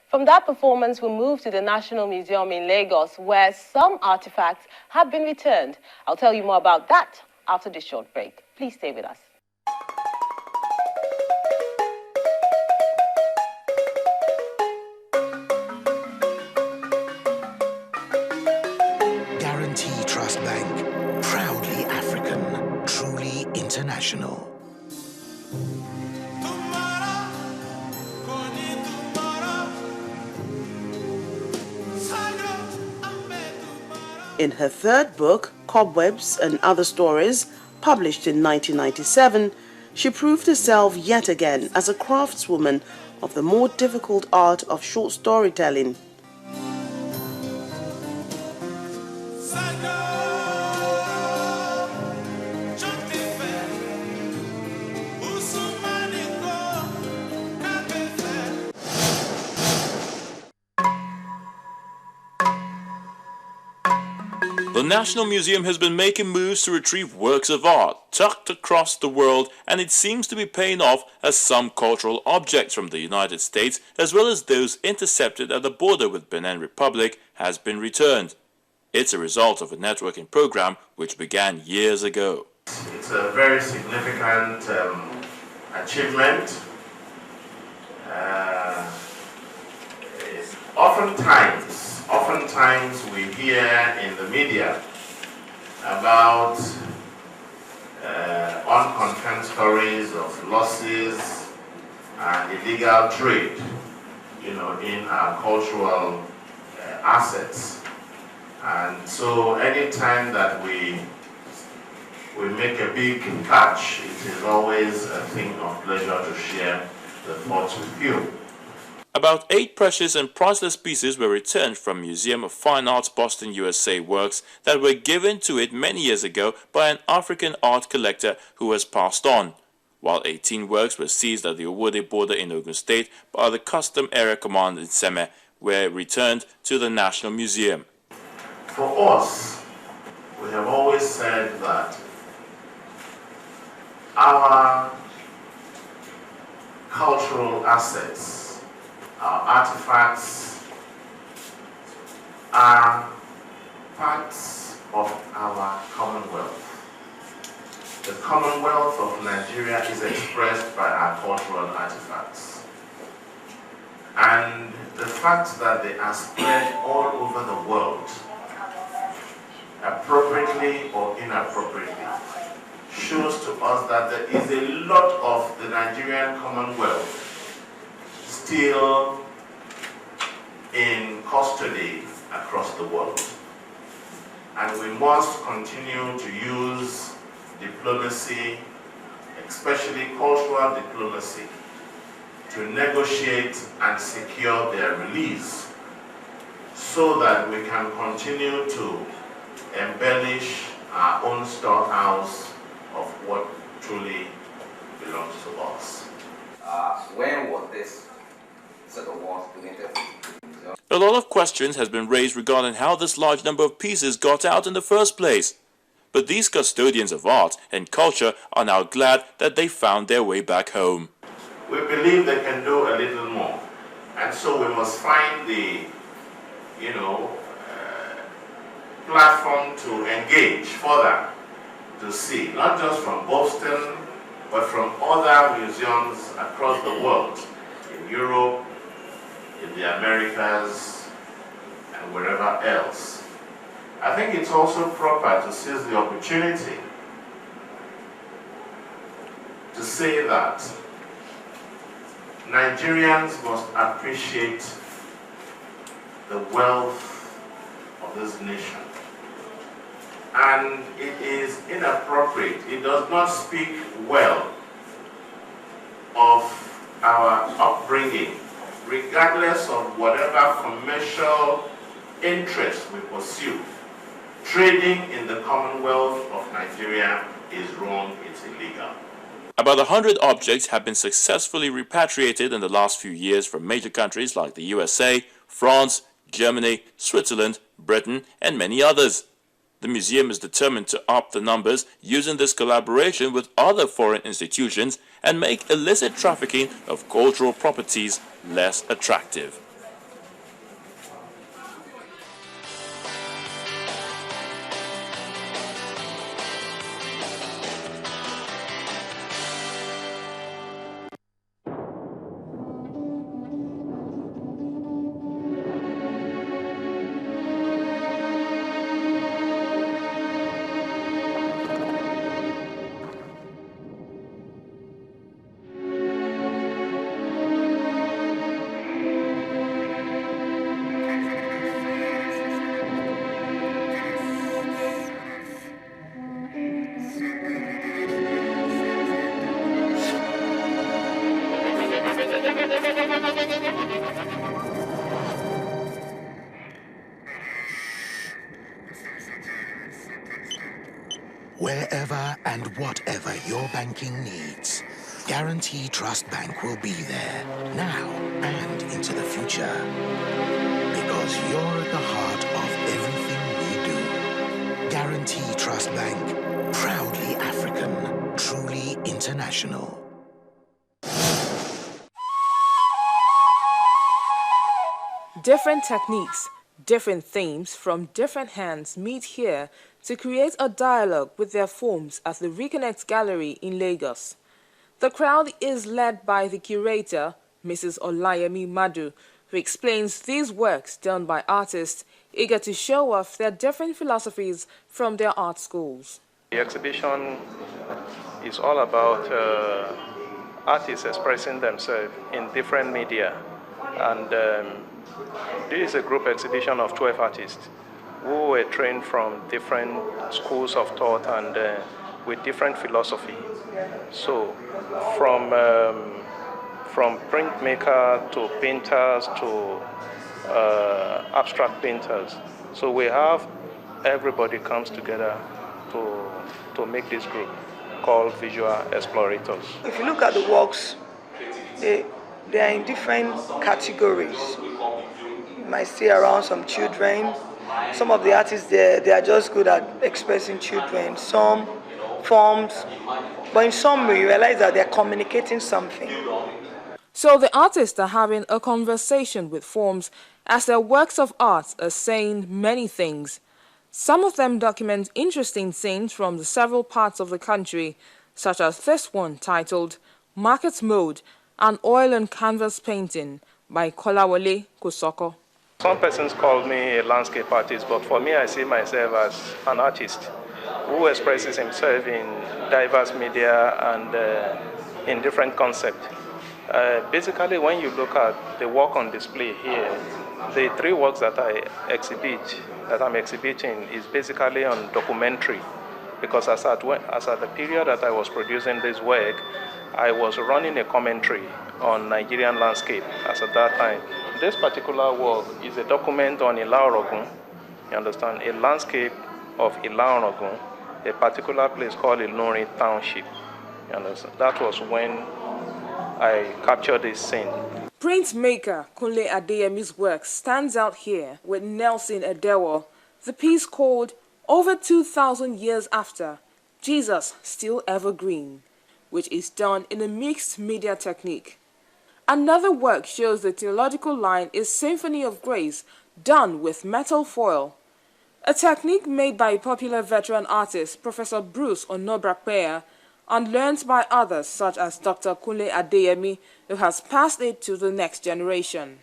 From that performance, we move to the National Museum in Lagos, where some artifacts have been returned. I'll tell you more about that after this short break. Please stay with us. Guarantee Trust Bank, proudly African, truly international. In her third book, Cobwebs and Other Stories, published in 1997, she proved herself yet again as a craftswoman of the more difficult art of short storytelling. The National Museum has been making moves to retrieve works of art tucked across the world, and it seems to be paying off as some cultural objects from the United States, as well as those intercepted at the border with Benin Republic, has been returned. It's a result of a networking program which began years ago. It's a very significant achievement. Oftentimes we hear in the media about unconfirmed stories of losses and illegal trade, in our cultural assets. And so anytime that we make a big catch, it is always a thing of pleasure to share the thoughts with you. About 8 precious and priceless pieces were returned from Museum of Fine Arts Boston, USA works that were given to it many years ago by an African art collector who has passed on, while 18 works were seized at the Owode border in Ogun State by the Custom Area Command in Seme, were returned to the National Museum. For us, we have always said that our cultural assets, our artifacts, are parts of our Commonwealth. The Commonwealth of Nigeria is expressed by our cultural artifacts. And the fact that they are spread all over the world, appropriately or inappropriately, shows to us that there is a lot of the Nigerian Commonwealth still in custody across the world. And we must continue to use diplomacy, especially cultural diplomacy, to negotiate and secure their release so that we can continue to embellish our own storehouse of what truly belongs to us. When was this set of walls donated? A lot of questions has been raised regarding how this large number of pieces got out in the first place. But these custodians of art and culture are now glad that they found their way back home. We believe they can do a little more. And so we must find the, platform to engage further, to see, not just from Boston, but from other museums across the world, in Europe, in the Americas, and wherever else. I think it's also proper to seize the opportunity to say that Nigerians must appreciate the wealth of this nation. And it is inappropriate, it does not speak well of our upbringing, regardless of whatever commercial interest we pursue. Trading in the Commonwealth of Nigeria is wrong, it's illegal. About 100 objects have been successfully repatriated in the last few years from major countries like the USA, France, Germany, Switzerland, Britain, and many others. The museum is determined to up the numbers using this collaboration with other foreign institutions and make illicit trafficking of cultural properties less attractive. Wherever and whatever your banking needs, Guarantee Trust Bank will be there, now and into the future. Because you're at the heart of everything we do. Guarantee Trust Bank, proudly African, truly international. Different techniques, different themes from different hands meet here to create a dialogue with their forms at the Reconnect Gallery in Lagos. The crowd is led by the curator, Mrs. Olayemi Madu, who explains these works done by artists eager to show off their different philosophies from their art schools. The exhibition is all about artists expressing themselves in different media, and this is a group exhibition of 12 artists who were trained from different schools of thought and with different philosophy. So from printmaker to painters to abstract painters. So we have everybody comes together to make this group called Visual Explorators. If you look at the works, they are in different categories. You might see around some children. Some of the artists they are just good at expressing children. Some forms, but in some way you realize that they're communicating something. So the artists are having a conversation with forms as their works of art are saying many things. Some of them document interesting scenes from the several parts of the country, such as this one titled Market Mode, an oil and canvas painting by Kolawole Kosoko. Some persons call me a landscape artist, but for me I see myself as an artist who expresses himself in diverse media and in different concepts. Basically, when you look at the work on display here, the three works that I'm exhibiting is basically on documentary, because as at the period that I was producing this work, I was running a commentary on Nigerian landscape as at that time. This particular work is a document on Ila-Orogun, you understand, a landscape of Ila-Orogun, a particular place called Ilorin Township, you understand. That was when I captured this scene. Printmaker Kunle Adeyemi's work stands out here with Nelson Adewo, the piece called Over 2,000 Years After, Jesus Still Evergreen, which is done in a mixed media technique. Another work shows the theological line is Symphony of Grace, done with metal foil, a technique made by popular veteran artist Professor Bruce Onobrakpeya and learned by others such as Dr. Kunle Adeyemi, who has passed it to the next generation.